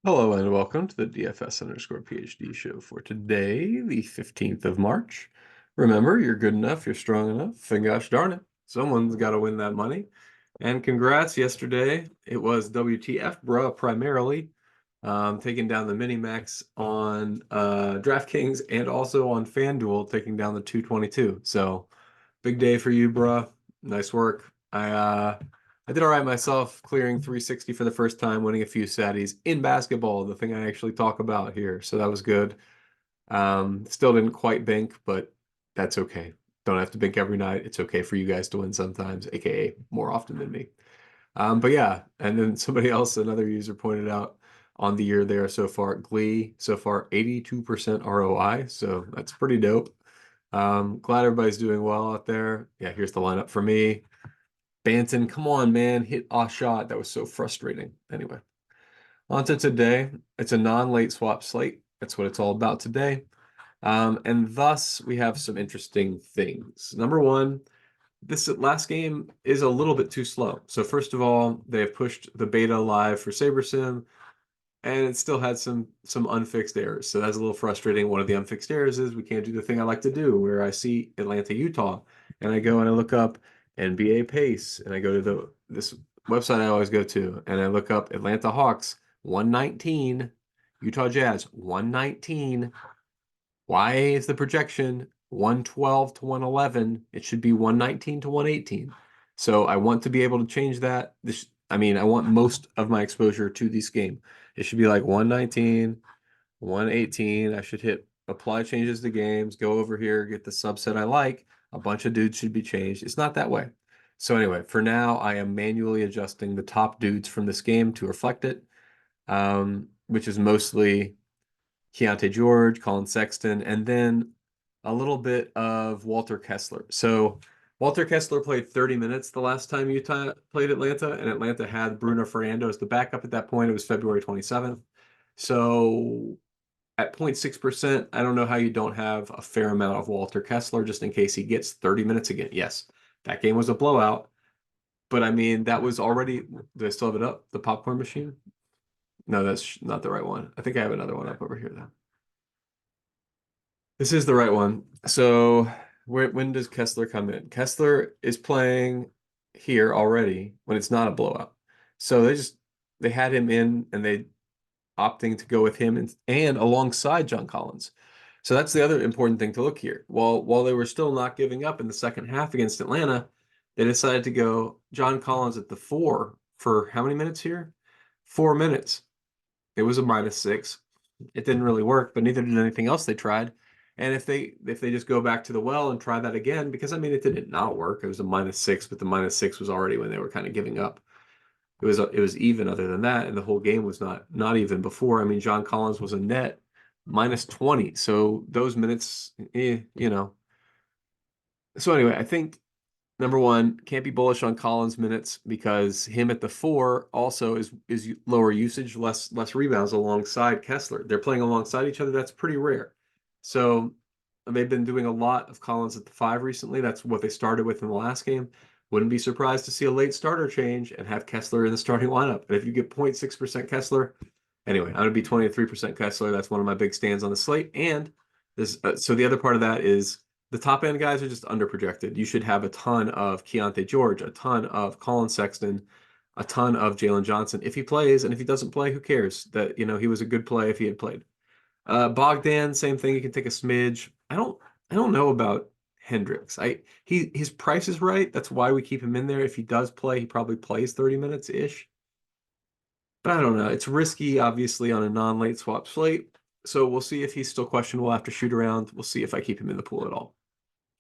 Hello and welcome to the DFS_PhD show for today, the 15th of March. Remember, you're good enough, you're strong enough, and gosh darn it, someone's got to win that money. And congrats, yesterday it was WTF bruh primarily, taking down the mini-max on DraftKings and also on FanDuel, taking down the 222. So big day for you, bruh. Nice work. I did all right myself, clearing 360 for the first time, winning a few satties in basketball, the thing I actually talk about here. So that was good. Still didn't quite bank, but that's okay. Don't have to bank every night. It's okay for you guys to win sometimes, aka more often than me. But yeah, and then somebody else, another user pointed out on the year there so far, Glee, so far 82% ROI. So that's pretty dope. Glad everybody's doing well out there. Yeah, here's the lineup for me. Banton, come on, man, hit a shot. That was so frustrating. Anyway, on to today. It's a non-late swap slate. That's what it's all about today. And thus, we have some interesting things. Number one, this last game is a little bit too slow. So first of all, they have pushed the beta live for SaberSim, and it still had some unfixed errors. So that's a little frustrating. One of the unfixed errors is we can't do the thing I like to do, where I see Atlanta, Utah, and I go and I look up NBA pace, and I go to this website I always go to, and I look up Atlanta Hawks 119, Utah Jazz 119. Why is the projection 112 to 111? It should be 119 to 118. So I want to be able to change that. I want most of my exposure to this game. It should be like 119, 118. I should hit apply changes to games, go over here, get the subset I like. A bunch of dudes should be changed. It's not that way. So anyway, for now, I am manually adjusting the top dudes from this game to reflect it, which is mostly Keyonte George, Colin Sexton, and then a little bit of Walter Kessler. So Walter Kessler played 30 minutes the last time Utah played Atlanta, and Atlanta had Bruno Fernando as the backup at that point. It was February 27th. So at 0.6%, I don't know how you don't have a fair amount of Walter Kessler just in case he gets 30 minutes again. Yes, that game was a blowout, but I mean, that was already, do I still have it up? The popcorn machine? No, that's not the right one. I think I have another one up over here though. This is the right one. So when does Kessler come in? Kessler is playing here already when it's not a blowout. So they had him in and they opting to go with him and alongside John Collins. So that's the other important thing to look here. While they were still not giving up in the second half against Atlanta, they decided to go John Collins at the 4 for how many minutes here? 4 minutes. It was a -6. It didn't really work, but neither did anything else they tried. And if they just go back to the well and try that again, because I mean it didn't not work. It was a -6, but the -6 was already when they were kind of giving up. It was even other than that, and the whole game was not even before. I mean, John Collins was a net -20. So those minutes, you know. So anyway, I think number one, can't be bullish on Collins minutes because him at the 4 also is lower usage, less rebounds alongside Kessler. They're playing alongside each other. That's pretty rare. So they've been doing a lot of Collins at the 5 recently. That's what they started with in the last game. Wouldn't be surprised to see a late starter change and have Kessler in the starting lineup. And if you get 0.6% Kessler, anyway, I'm gonna be 23% Kessler. That's one of my big stands on the slate. And this, so the other part of that is the top end guys are just underprojected. You should have a ton of Keyonte George, a ton of Colin Sexton, a ton of Jalen Johnson if he plays, and if he doesn't play, who cares? That he was a good play if he had played. Bogdan, same thing. You can take a smidge. I don't know about Hendricks. His price is right. That's why we keep him in there. If he does play, he probably plays 30 minutes ish. But I don't know. It's risky, obviously, on a non-late swap slate. So we'll see if he's still questionable after shoot around. We'll see if I keep him in the pool at all.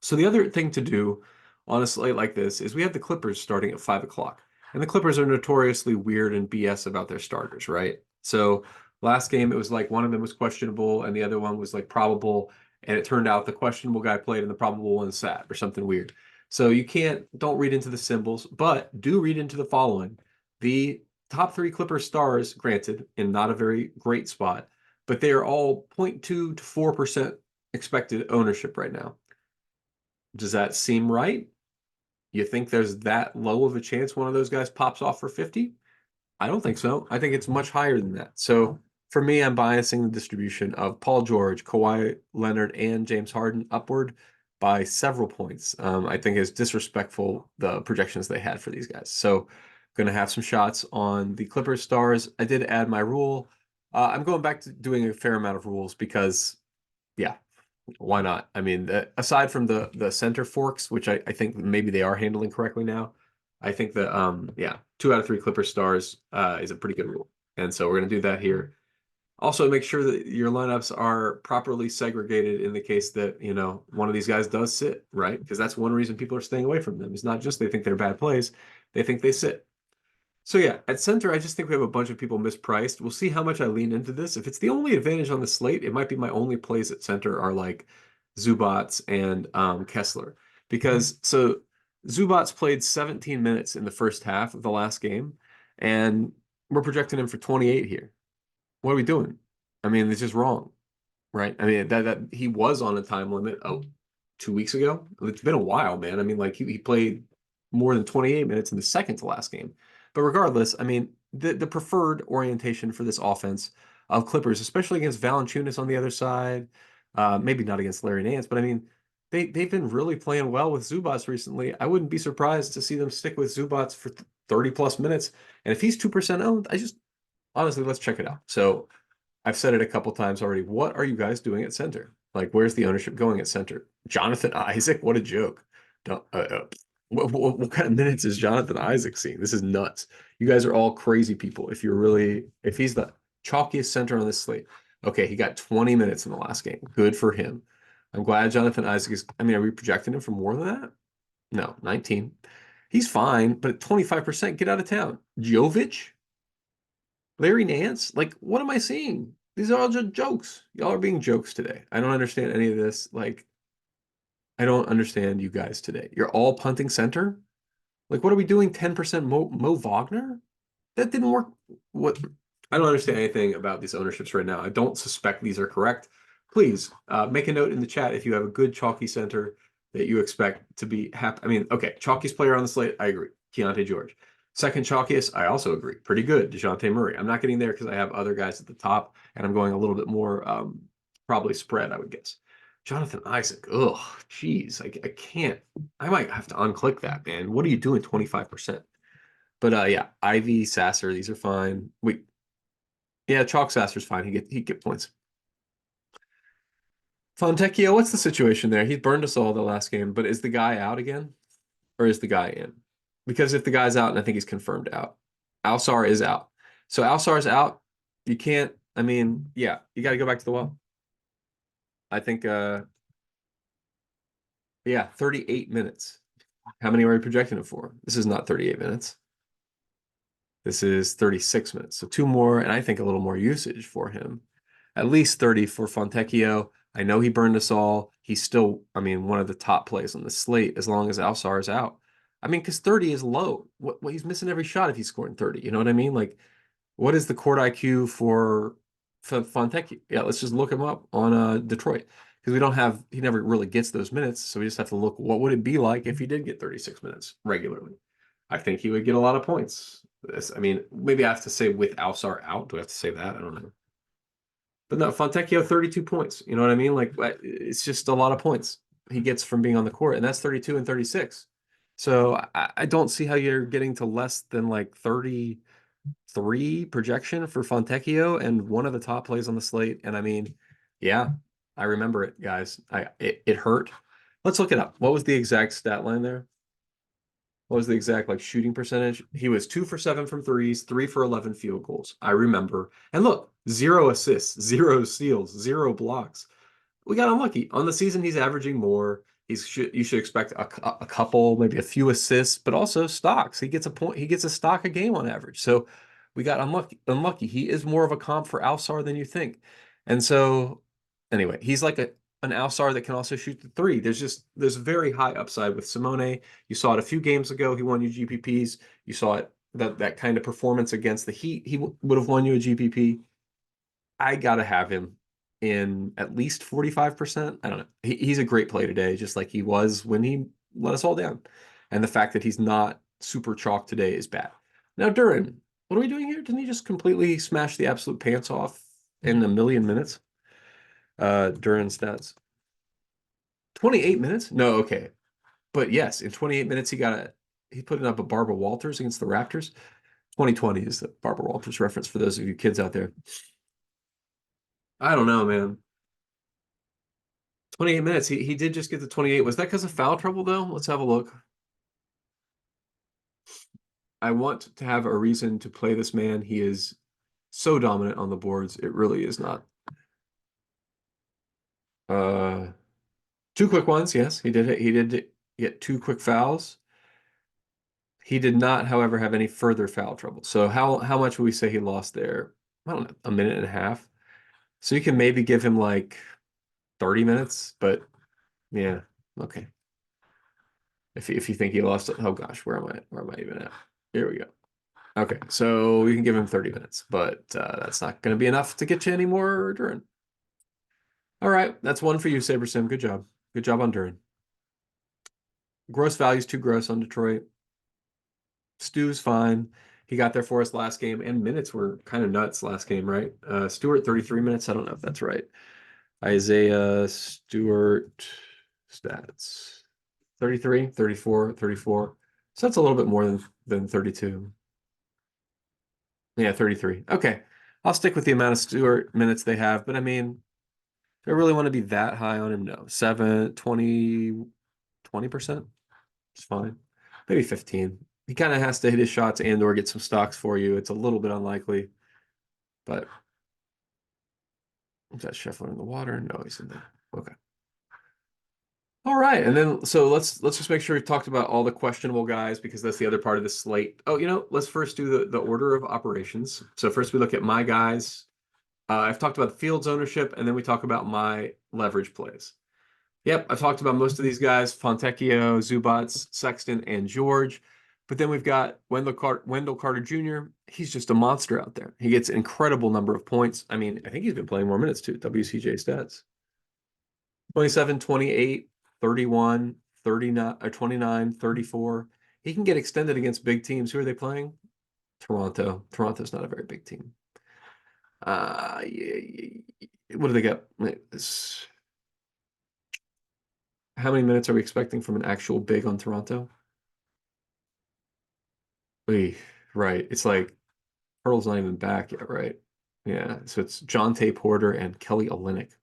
So the other thing to do on a slate like this is we have the Clippers starting at 5 o'clock. And the Clippers are notoriously weird and BS about their starters, right? So last game, it was like one of them was questionable and the other one was like probable. And it turned out the questionable guy played and the probable one sat or something weird. So don't read into the symbols, but do read into the following. The top 3 Clippers stars, granted, in not a very great spot, but they are all 0.2 to 4% expected ownership right now. Does that seem right? You think there's that low of a chance one of those guys pops off for 50? I don't think so. I think it's much higher than that. So For me, I'm biasing the distribution of Paul George, Kawhi Leonard, and James Harden upward by several points. I think it's disrespectful the projections they had for these guys. So, going to have some shots on the Clippers stars. I did add my rule. I'm going back to doing a fair amount of rules because, yeah, why not? I mean, aside from the center forks, which I think maybe they are handling correctly now, I think that yeah, 2 out of 3 Clippers stars is a pretty good rule, and so we're going to do that here. Also, make sure that your lineups are properly segregated in the case that, one of these guys does sit, right? Because that's one reason people are staying away from them. It's not just they think they're bad plays, they think they sit. So yeah, at center, I just think we have a bunch of people mispriced. We'll see how much I lean into this. If it's the only advantage on the slate, it might be my only plays at center are like Zubac and Kessler. Because so Zubac played 17 minutes in the first half of the last game, and we're projecting him for 28 here. What are we doing? I mean, it's just wrong, right? I mean, that he was on a time limit 2 weeks ago. It's been a while, man. I mean, like he played more than 28 minutes in the second to last game. But regardless, I mean, the preferred orientation for this offense of Clippers, especially against Valanciunas on the other side, maybe not against Larry Nance, but I mean, they've been really playing well with Zubac recently. I wouldn't be surprised to see them stick with Zubac for 30 plus minutes. And if he's 2% owned, honestly, let's check it out. So I've said it a couple times already. What are you guys doing at center? Like, where's the ownership going at center? Jonathan Isaac? What a joke. Don't, what kind of minutes is Jonathan Isaac seeing? This is nuts. You guys are all crazy people. If he's the chalkiest center on this slate. Okay, he got 20 minutes in the last game. Good for him. I'm glad Jonathan Isaac is, I mean, are we projecting him for more than that? No, 19. He's fine, but at 25%, get out of town. Jovic? Larry Nance? Like, what am I seeing? These are all just jokes. Y'all are being jokes today. I don't understand any of this. Like, I don't understand you guys today. You're all punting center? Like, what are we doing? 10% Mo Wagner? That didn't work. What? I don't understand anything about these ownerships right now. I don't suspect these are correct. Please make a note in the chat if you have a good chalky center that you expect to be happy. I mean, okay, chalkiest player on the slate, I agree. Keyonte George. Second chalkiest, I also agree. Pretty good. Dejounte Murray. I'm not getting there because I have other guys at the top, and I'm going a little bit more probably spread, I would guess. Jonathan Isaac. Ugh, jeez. I can't. I might have to unclick that, man. What are you doing 25%? But yeah, Ivey, Sasser, these are fine. Wait. Yeah, Chalk Sasser's fine. He get points. Fontecchio, what's the situation there? He burned us all the last game, but is the guy out again? Or is the guy in? Because if the guy's out, and I think he's confirmed out, Alsar is out. So Alsar's out. You can't, I mean, yeah, you got to go back to the well. I think, yeah, 38 minutes. How many are we projecting it for? This is not 38 minutes. This is 36 minutes. So 2 more, and I think a little more usage for him. At least 30 for Fontecchio. I know he burned us all. He's still, I mean, one of the top plays on the slate as long as Alsar is out. I mean, because 30 is low. What he's missing every shot if he's scoring 30. You know what I mean? Like, what is the court IQ for Fontecchio? Yeah, let's just look him up on Detroit. Because he never really gets those minutes. So we just have to look, what would it be like if he did get 36 minutes regularly? I think he would get a lot of points. I mean, maybe I have to say with Alsar out. Do I have to say that? I don't know. But no, Fontecchio, 32 points. You know what I mean? Like, it's just a lot of points he gets from being on the court, and that's 32 and 36. So I don't see how you're getting to less than like 33 projection for Fontecchio and one of the top plays on the slate. And I mean, yeah, I remember it, guys. It hurt. Let's look it up. What was the exact stat line there? What was the exact like shooting percentage? He was 2 for 7 from threes, 3 for 11 field goals. I remember. And look, 0 assists, 0 steals, 0 blocks. We got unlucky. On the season, he's averaging more. You should expect a couple, maybe a few assists, but also stocks. He gets a point. He gets a stock a game on average. So we got unlucky. He is more of a comp for Alsar than you think. And so anyway, he's like an Alsar that can also shoot the three. There's very high upside with Simone. You saw it a few games ago. He won you GPPs. You saw it that kind of performance against the Heat. He would have won you a GPP. I gotta have him in at least 45%. I don't know. He's a great play today, just like he was when he let us all down. And the fact that he's not super chalk today is bad. Now, Duran, what are we doing here? Didn't he just completely smash the absolute pants off in a million minutes. Duran stats. 28 minutes? No, okay. But yes, in 28 minutes he put up a Barbara Walters against the Raptors. 2020 is the Barbara Walters reference for those of you kids out there. I don't know, man. 28 minutes. He did just get to 28. Was that because of foul trouble though? Let's have a look. I want to have a reason to play this man. He is so dominant on the boards. It really is not. Uh, two quick ones. Yes, he did. He did get two quick fouls. He did not, however, have any further foul trouble. So how much would we say he lost there? I don't know, a minute and a half. So you can maybe give him like 30 minutes, but yeah, okay. If you think he lost it, oh gosh, where am I? Where am I even at? Here we go. Okay, so we can give him 30 minutes, but that's not going to be enough to get you any more Duran. All right, that's one for you, SaberSim. Good job. Good job on Duran. Gross value's too gross on Detroit. Stu's fine. He got there for us last game, and minutes were kind of nuts last game, right? Stewart, 33 minutes. I don't know if that's right. Isaiah Stewart stats. 33, 34, 34. So that's a little bit more than 32. Yeah, 33. Okay. I'll stick with the amount of Stewart minutes they have, but I mean, do I really want to be that high on him? No. 20%? It's fine. Maybe 15. He kind of has to hit his shots and or get some stocks for you. It's a little bit unlikely, but is that Scheffler in the water? No, he's in there. Okay. All right, and then so let's just make sure we talked about all the questionable guys because that's the other part of the slate. Oh, let's first do the order of operations. So first we look at my guys. I've talked about the Fields ownership, and then we talk about my leverage plays. Yep, I've talked about most of these guys: Fontecchio, Zubac, Sexton, and George. But then we've got Wendell Carter Jr. He's just a monster out there. He gets an incredible number of points. I mean, I think he's been playing more minutes too. WCJ stats. 27, 28, 31, 39, or 29, 34. He can get extended against big teams. Who are they playing? Toronto. Toronto's not a very big team. What do they got? How many minutes are we expecting from an actual big on Toronto? Wait, right. It's like Hurdle's not even back yet, right? Yeah. So it's Jonte Porter and Kelly Olynyk.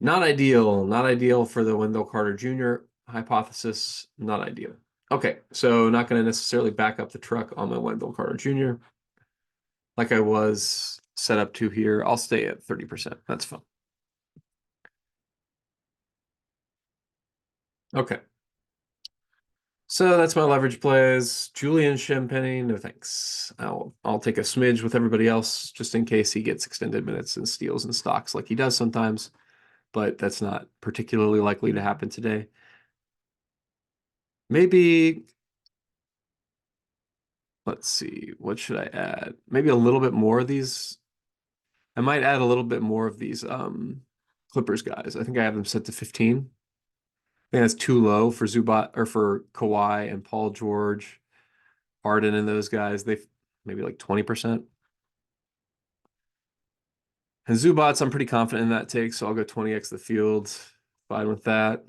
Not ideal. Not ideal for the Wendell Carter Jr. hypothesis. Not ideal. Okay, so not going to necessarily back up the truck on my Wendell Carter Jr. like I was set up to here. I'll stay at 30%. That's fine. Okay. So that's my leverage plays. Julian Champagne, no thanks. I'll take a smidge with everybody else just in case he gets extended minutes and steals and stocks like he does sometimes, but that's not particularly likely to happen today. Maybe, let's see, what should I add? Maybe a little bit more of these. I might add a little bit more of these Clippers guys. I think I have them set to 15. I think that's too low for Zubac or for Kawhi and Paul George, Harden and those guys. They maybe like 20%. And Zubac's, I'm pretty confident in that take, so I'll go 20x the field. Fine with that.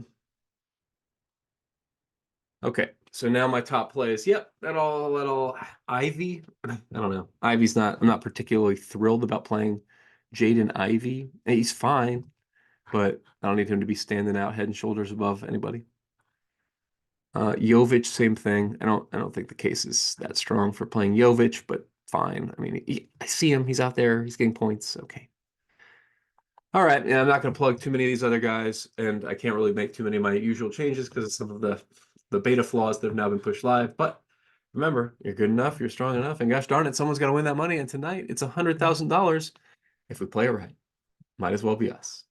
Okay, so now my top plays. Yep, that all Ivey. I don't know. Ivey's not. I'm not particularly thrilled about playing Jaden Ivey. He's fine, but I don't need him to be standing out head and shoulders above anybody. Jovic, same thing. I don't think the case is that strong for playing Jovic, but fine. I mean, I see him. He's out there. He's getting points. Okay. All right. Yeah, I'm not going to plug too many of these other guys, and I can't really make too many of my usual changes because of some of the beta flaws that have now been pushed live. But remember, you're good enough, you're strong enough, and gosh darn it, someone's got to win that money. And tonight, it's $100,000 if we play it right. Might as well be us.